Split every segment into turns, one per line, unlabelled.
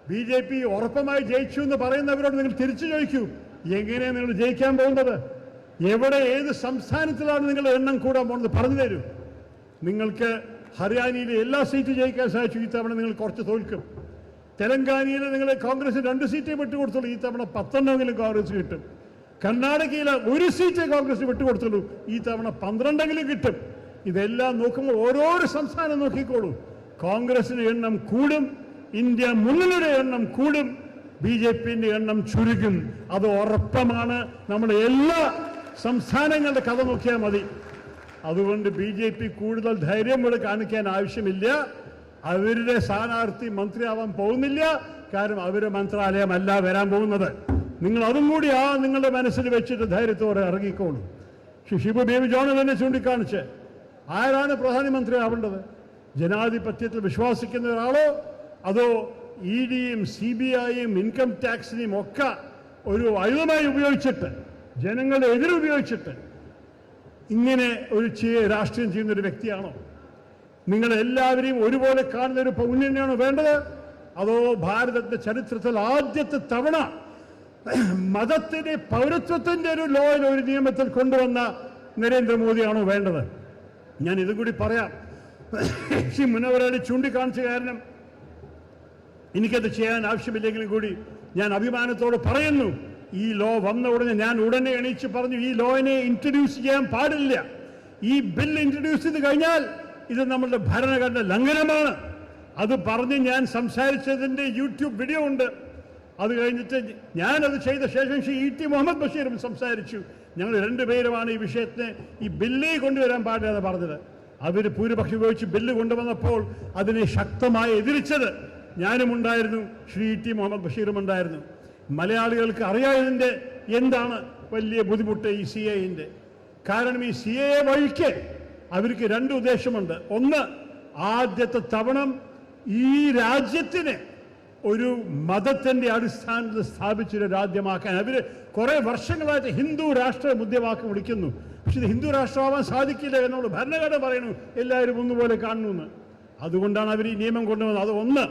BJP ഉറപ്പമായി ജയിച്ചു എന്ന് പറയുന്നവരോട് നിങ്ങൾ തിരിച്ചു ചോദിക്കൂ, എങ്ങനെയാണ് നിങ്ങൾ ജയിക്കാൻ പോകുന്നത്? എവിടെ ഏത് സംസ്ഥാനത്തിലാണ് നിങ്ങളുടെ എണ്ണം കൂടാൻ പോകുന്നത്? പറഞ്ഞു തരൂ. നിങ്ങൾക്ക് ഹരിയാനയിലെ എല്ലാ സീറ്റും ജയിക്കാൻ സാധിച്ചു. ഈ തവണ നിങ്ങൾ കുറച്ച് തോൽക്കും. തെലങ്കാനയിൽ നിങ്ങൾ കോൺഗ്രസിന് 2 സീറ്റേ വിട്ടുകൊടുത്തുള്ളൂ. ഈ തവണ 10 കോൺഗ്രസ് കിട്ടും. കർണാടകയിൽ 1 സീറ്റേ കോൺഗ്രസ് വിട്ടുകൊടുത്തുള്ളൂ. ഈ തവണ 12 കിട്ടും. ഇതെല്ലാം നോക്കുമ്പോൾ ഓരോരോ സംസ്ഥാനം നോക്കിക്കോളൂ. കോൺഗ്രസിന്റെ എണ്ണം കൂടും, ഇന്ത്യ മുന്നണിയുടെ എണ്ണം കൂടും, BJPന്റെ എണ്ണം ചുരുങ്ങും. അത് ഉറപ്പമാണ്. നമ്മുടെ എല്ലാ സംസ്ഥാനങ്ങളുടെ കഥ നോക്കിയാൽ മതി. അതുകൊണ്ട് BJP കൂടുതൽ ധൈര്യം ഇവിടെ കാണിക്കാൻ ആവശ്യമില്ല. അവരുടെ സ്ഥാനാർത്ഥി മന്ത്രിയാവാൻ പോകുന്നില്ല. കാരണം അവരുടെ മന്ത്രാലയമല്ല വരാൻ പോകുന്നത്. നിങ്ങൾ അതും കൂടി നിങ്ങളുടെ മനസ്സിൽ വെച്ചിട്ട് ധൈര്യത്തോടെ ഇറങ്ങിക്കോളൂ. ഷിബു ബേബി ജോൺ തന്നെ ചൂണ്ടിക്കാണിച്ച് ആരാണ് പ്രധാനമന്ത്രി ആവേണ്ടത്? ജനാധിപത്യത്തിൽ വിശ്വസിക്കുന്ന ഒരാളോ അതോ EDയും CBIയും ഇൻകം ടാക്സിനെയും ഒക്കെ ഒരു ആയുധമായി ഉപയോഗിച്ചിട്ട് ജനങ്ങളുടെ എതിരുപയോഗിച്ചിട്ട് ഇങ്ങനെ ഒരു രാഷ്ട്രീയം ചെയ്യുന്ന ഒരു വ്യക്തിയാണോ? നിങ്ങളെല്ലാവരെയും ഒരുപോലെ കാണുന്ന ഒരു മുന്നണിയാണോ വേണ്ടത്? അതോ ഭാരതത്തിന്റെ ചരിത്രത്തിൽ ആദ്യത്തെ തവണ മതത്തിന്റെ പൗരത്വത്തിന്റെ ഒരു ലോയിൽ ഒരു നിയമത്തിൽ കൊണ്ടുവന്ന നരേന്ദ്രമോദിയാണോ വേണ്ടത്? ഞാൻ ഇതും കൂടി പറയാം. ശ്രീ മുനവറലി ചൂണ്ടിക്കാണിച്ച കാരണം എനിക്കത് ചെയ്യാൻ ആവശ്യമില്ലെങ്കിലും കൂടി ഞാൻ അഭിമാനത്തോടെ പറയുന്നു, ഈ ലോ വന്ന ഉടനെ ഞാൻ ഉടനെ എണീച്ച് പറഞ്ഞു, ഈ ലോയിനെ ഇൻട്രൊഡ്യൂസ് ചെയ്യാൻ പാടില്ല. ഈ ബില്ല് ഇൻട്രൊഡ്യൂസ് ചെയ്ത് കഴിഞ്ഞാൽ ഇത് നമ്മളുടെ ഭരണഘടന ലംഘനമാണ്. അത് പറഞ്ഞ് ഞാൻ സംസാരിച്ചതിൻ്റെ യൂട്യൂബ് വീഡിയോ ഉണ്ട്. അത് കഴിഞ്ഞിട്ട് ഞാനത് ചെയ്ത ശേഷം ശ്രീ E.T. മുഹമ്മദ് ബഷീറും സംസാരിച്ചു. ഞങ്ങൾ 2 പേരുമാണ് ഈ വിഷയത്തിന് ഈ ബില്ലേ കൊണ്ടുവരാൻ പാടില്ലെന്ന് പറഞ്ഞത്. അവർ ഭൂരിപക്ഷം ഉപയോഗിച്ച് ബില്ല് കൊണ്ടുവന്നപ്പോൾ അതിനെ ശക്തമായി എതിരിച്ചത് ഞാനും ഉണ്ടായിരുന്നു, ശ്രീ E.T. മുഹമ്മദ് ബഷീറും ഉണ്ടായിരുന്നു. മലയാളികൾക്ക് അറിയാതിൻ്റെ എന്താണ് വലിയ ബുദ്ധിമുട്ട് ഈ CAA-ൻ്റെ. കാരണം ഈ CAA വഴിക്ക് അവർക്ക് 2 ഉദ്ദേശമുണ്ട്. ഒന്ന്, ആദ്യത്തെ തവണ ഈ രാജ്യത്തിന് ഒരു മതത്തിന്റെ അടിസ്ഥാനത്തിൽ സ്ഥാപിച്ചൊരു രാജ്യമാക്കാൻ അവർ കുറെ വർഷങ്ങളായിട്ട് ഹിന്ദു രാഷ്ട്ര മുദ്രാവാക്യം വിളിക്കുന്നു. പക്ഷെ ഇത് ഹിന്ദു രാഷ്ട്രമാവാൻ സാധിക്കില്ല എന്നുള്ള ഭരണഘടന പറയുന്നു, എല്ലാവരും ഒന്നുപോലെ കാണുന്നു. അതുകൊണ്ടാണ് അവർ ഈ നിയമം കൊണ്ടുവന്നത്. അത് ഒന്ന്.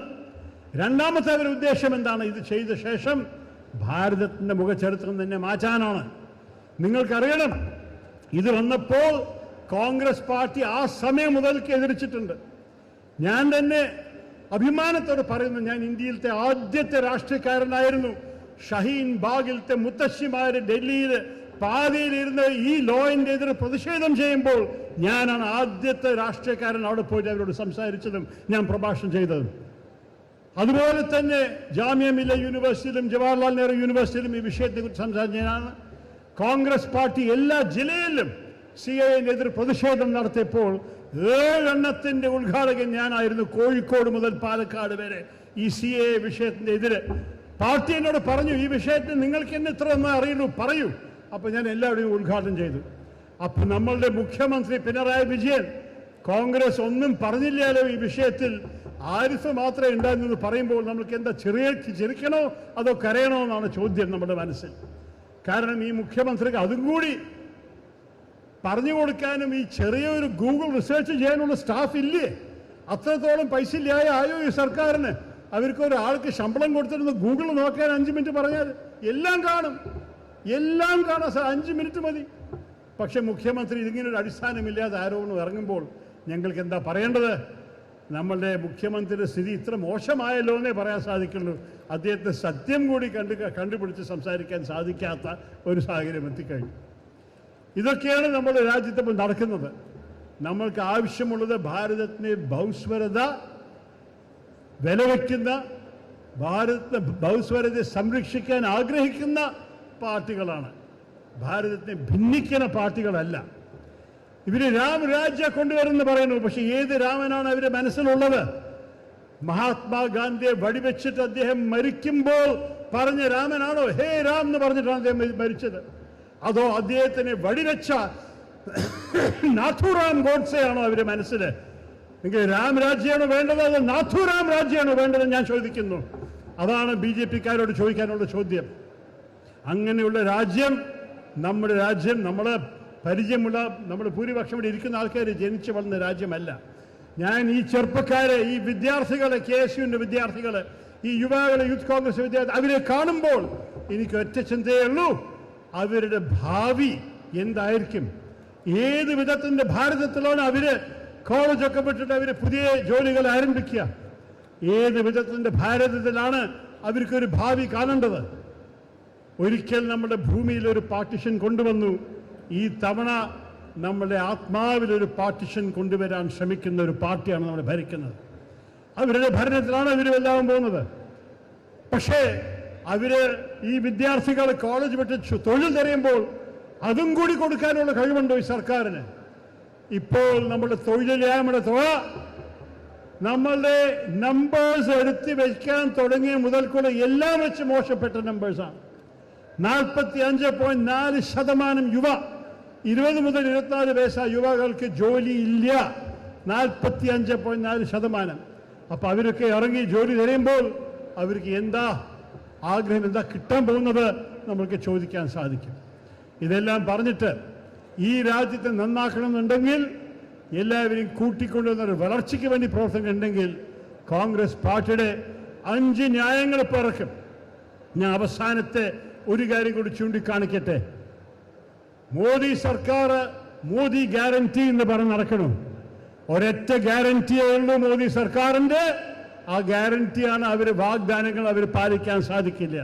രണ്ടാമത്തെ അവരുടെ ഉദ്ദേശം എന്താണ്? ഇത് ചെയ്ത ശേഷം ഭാരതത്തിന്റെ മുഖചരിത്രം തന്നെ മാറ്റാനാണ്. നിങ്ങൾക്കറിയണം, ഇത് വന്നപ്പോൾ കോൺഗ്രസ് പാർട്ടി ആ സമയം മുതൽക്ക് എതിർച്ചിട്ടുണ്ട്. ഞാൻ തന്നെ അഭിമാനത്തോടെ പറയുന്നു, ഞാൻ ഇന്ത്യയിലത്തെ ആദ്യത്തെ രാഷ്ട്രീയക്കാരനായിരുന്നു. ഷഹീൻ ബാഗിലത്തെ മുത്തശ്ശിമാര് ഡൽഹിയിൽ പാതയിലിരുന്ന് ഈ ലോയിന്റെ എതിരെ പ്രതിഷേധം ചെയ്യുമ്പോൾ ഞാനാണ് ആദ്യത്തെ രാഷ്ട്രീയക്കാരൻ അവിടെ പോയിട്ട് അവരോട് സംസാരിച്ചതും ഞാൻ പ്രഭാഷണം ചെയ്തതും. അതുപോലെ തന്നെ ജാമിയ മില്ലിയ യൂണിവേഴ്സിറ്റിയിലും ജവഹർലാൽ നെഹ്റു യൂണിവേഴ്സിറ്റിയിലും ഈ വിഷയത്തെക്കുറിച്ച് സംസാരിച്ചതാണ്. കോൺഗ്രസ് പാർട്ടി എല്ലാ ജില്ലയിലും CAA-നെതിരെ പ്രതിഷേധം നടത്തിയപ്പോൾ 7 എണ്ണത്തിന്റെ ഉദ്ഘാടകൻ ഞാനായിരുന്നു. കോഴിക്കോട് മുതൽ പാലക്കാട് വരെ ഈ CAA വിഷയത്തിന്റെ എതിരെ പാർട്ടി എന്നോട് പറഞ്ഞു, ഈ വിഷയത്തിൽ നിങ്ങൾക്ക് എന്നെ ഇത്ര ഒന്നും അറിയുള്ളൂ, പറയൂ. അപ്പൊ ഞാൻ എല്ലാവരുടെയും ഉദ്ഘാടനം ചെയ്തു. അപ്പൊ നമ്മളുടെ മുഖ്യമന്ത്രി പിണറായി വിജയൻ കോൺഗ്രസ് ഒന്നും പറഞ്ഞില്ലല്ലോ ഈ വിഷയത്തിൽ, ആരിഫ് മാത്രമേ ഉണ്ടായിരുന്നെന്ന് പറയുമ്പോൾ നമ്മൾക്ക് എന്താ ചിരിക്കണോ അതോ കരയണോ എന്നാണ് ചോദ്യം നമ്മുടെ മനസ്സിൽ. കാരണം ഈ മുഖ്യമന്ത്രിക്ക് അതും കൂടി പറഞ്ഞു കൊടുക്കാനും ഈ ചെറിയൊരു ഗൂഗിൾ റിസർച്ച് ചെയ്യാനുള്ള സ്റ്റാഫ് ഇല്ലേ? അത്രത്തോളം പൈസ ഇല്ലായോ ഈ സർക്കാരിന്? അവർക്ക് ഒരാൾക്ക് ശമ്പളം കൊടുത്തിരുന്ന ഗൂഗിൾ നോക്കാൻ 5 മിനിറ്റ് പറഞ്ഞാൽ എല്ലാം കാണും, എല്ലാം കാണാൻ 5 മിനിറ്റ് മതി. പക്ഷെ മുഖ്യമന്ത്രി ഇതിങ്ങനൊരു അടിസ്ഥാനമില്ലാതെ ആരോപണം ഇറങ്ങുമ്പോൾ ഞങ്ങൾക്ക് എന്താ പറയേണ്ടത്? നമ്മളുടെ മുഖ്യമന്ത്രിയുടെ സ്ഥിതി ഇത്ര മോശമായല്ലോ എന്നേ പറയാൻ സാധിക്കുള്ളൂ. അദ്ദേഹത്തെ സത്യം കൂടി കണ്ടുപിടിച്ച് സംസാരിക്കാൻ സാധിക്കാത്ത ഒരു സാഹചര്യം എത്തിക്കഴിഞ്ഞു. ഇതൊക്കെയാണ് നമ്മുടെ രാജ്യത്ത് ഇപ്പോൾ നടക്കുന്നത്. നമ്മൾക്ക് ആവശ്യമുള്ളത് ഭാരതത്തിന് ബഹുസ്വരത വിലവയ്ക്കുന്ന, ഭാരതത്തെ ബഹുസ്വരതയെ സംരക്ഷിക്കാൻ ആഗ്രഹിക്കുന്ന പാർട്ടികളാണ്. ഭാരതത്തെ ഭിന്നിക്കുന്ന പാർട്ടികളല്ല. ഇവര് രാമരാജ്യ കൊണ്ടുവരുമെന്ന് പറയുന്നു. പക്ഷെ ഏത് രാമനാണ് അവരുടെ മനസ്സിലുള്ളത്? മഹാത്മാഗാന്ധിയെ വെടിവെച്ചിട്ട് അദ്ദേഹം മരിക്കുമ്പോൾ പറഞ്ഞ രാമനാണോ? ഹേ രാം എന്ന് പറഞ്ഞിട്ടാണ് അദ്ദേഹം മരിച്ചത്? അതോ അദ്ദേഹത്തിനെ വെടിവെച്ച നാഥുറാം ഗോഡ്സെയാണോ അവരുടെ മനസ്സിൽ? നിങ്ങൾക്ക് രാമരാജ്യമാണോ വേണ്ടത് അതോ നാഥുറാം രാജ്യമാണോ വേണ്ടത് ഞാൻ ചോദിക്കുന്നു. അതാണ് BJP-ക്കാരോട് ചോദിക്കാനുള്ള ചോദ്യം. അങ്ങനെയുള്ള രാജ്യം നമ്മുടെ രാജ്യം, നമ്മളെ പരിചയമുള്ള നമ്മുടെ ഭൂരിപക്ഷം ഇവിടെ ഇരിക്കുന്ന ആൾക്കാർ ജനിച്ചു വളർന്ന രാജ്യമല്ല. ഞാൻ ഈ ചെറുപ്പക്കാരെ, ഈ വിദ്യാർത്ഥികളെ, KSUവിൻ്റെ വിദ്യാർത്ഥികളെ ഈ യുവാക്കളെ യൂത്ത് കോൺഗ്രസ് വിദ്യാർത്ഥി അവരെ കാണുമ്പോൾ എനിക്ക് ഒറ്റ ചിന്തയേ ഉള്ളൂ, അവരുടെ ഭാവി എന്തായിരിക്കും, ഏത് വിധത്തിന്റെ ഭാരതത്തിലാണ് അവര് കോളേജൊക്കെ വിട്ടിട്ട് അവര് പുതിയ ജോലികൾ ആരംഭിക്കുക, ഏത് വിധത്തിന്റെ ഭാരതത്തിലാണ് അവർക്കൊരു ഭാവി കാണേണ്ടത്. ഒരിക്കൽ നമ്മുടെ ഭൂമിയിൽ ഒരു പാർട്ടിഷൻ കൊണ്ടുവന്നു, ഈ തവണ നമ്മുടെ ആത്മാവിലൊരു പാർട്ടിഷൻ കൊണ്ടുവരാൻ ശ്രമിക്കുന്ന ഒരു പാർട്ടിയാണ് നമ്മൾ ഭരിക്കുന്നത്. അവരുടെ ഭരണത്തിലാണ് അവരെല്ലാം പോകുന്നത്. പക്ഷേ അവര് ഈ വിദ്യാർത്ഥികൾ കോളേജ് വിട്ട് തൊഴിൽ തിരയുമ്പോൾ അതും കൂടി കൊടുക്കാനുള്ള കഴിവുണ്ടോ ഈ സർക്കാരിന്? ഇപ്പോൾ നമ്മുടെ തൊഴിലില്ലായ്മയുടെ തുക നമ്മളുടെ നമ്പേഴ്സ് എടുത്ത് വയ്ക്കാൻ തുടങ്ങിയ മുതൽക്കുള്ള എല്ലാം വെച്ച് മോശപ്പെട്ട നമ്പേഴ്സാണ്. 45.4% യുവ 20 മുതൽ 24 വയസ്സായ യുവാക്കൾക്ക് ജോലിയില്ല. 45.4%. അപ്പൊ അവരൊക്കെ ഇറങ്ങി ജോലി തരുമ്പോൾ അവർക്ക് എന്താ ആഗ്രഹം, എന്താ കിട്ടാൻ പോകുന്നത് നമ്മൾക്ക് ചോദിക്കാൻ സാധിക്കും. ഇതെല്ലാം പറഞ്ഞിട്ട് ഈ രാജ്യത്തെ നന്നാക്കണമെന്നുണ്ടെങ്കിൽ എല്ലാവരെയും കൂട്ടിക്കൊണ്ടുവന്നൊരു വളർച്ചയ്ക്ക് വേണ്ടി പ്രവർത്തനം ഉണ്ടെങ്കിൽ കോൺഗ്രസ് പാർട്ടിയുടെ 5 ന്യായങ്ങൾ പിറക്കും. ഞാൻ അവസാനത്തെ ഒരു കാര്യം കൂടി ചൂണ്ടിക്കാണിക്കട്ടെ. മോദി സർക്കാർ മോദി ഗ്യാരണ്ടി എന്ന് പറഞ്ഞ് നടക്കണം. ഒരൊറ്റ ഗ്യാരണ്ടിയേ ഉള്ളൂ മോദി സർക്കാരിന്റെ. ആ ഗ്യാരണ്ടിയാണ് അവർ വാഗ്ദാനങ്ങൾ അവർ പാലിക്കാൻ സാധിക്കില്ല.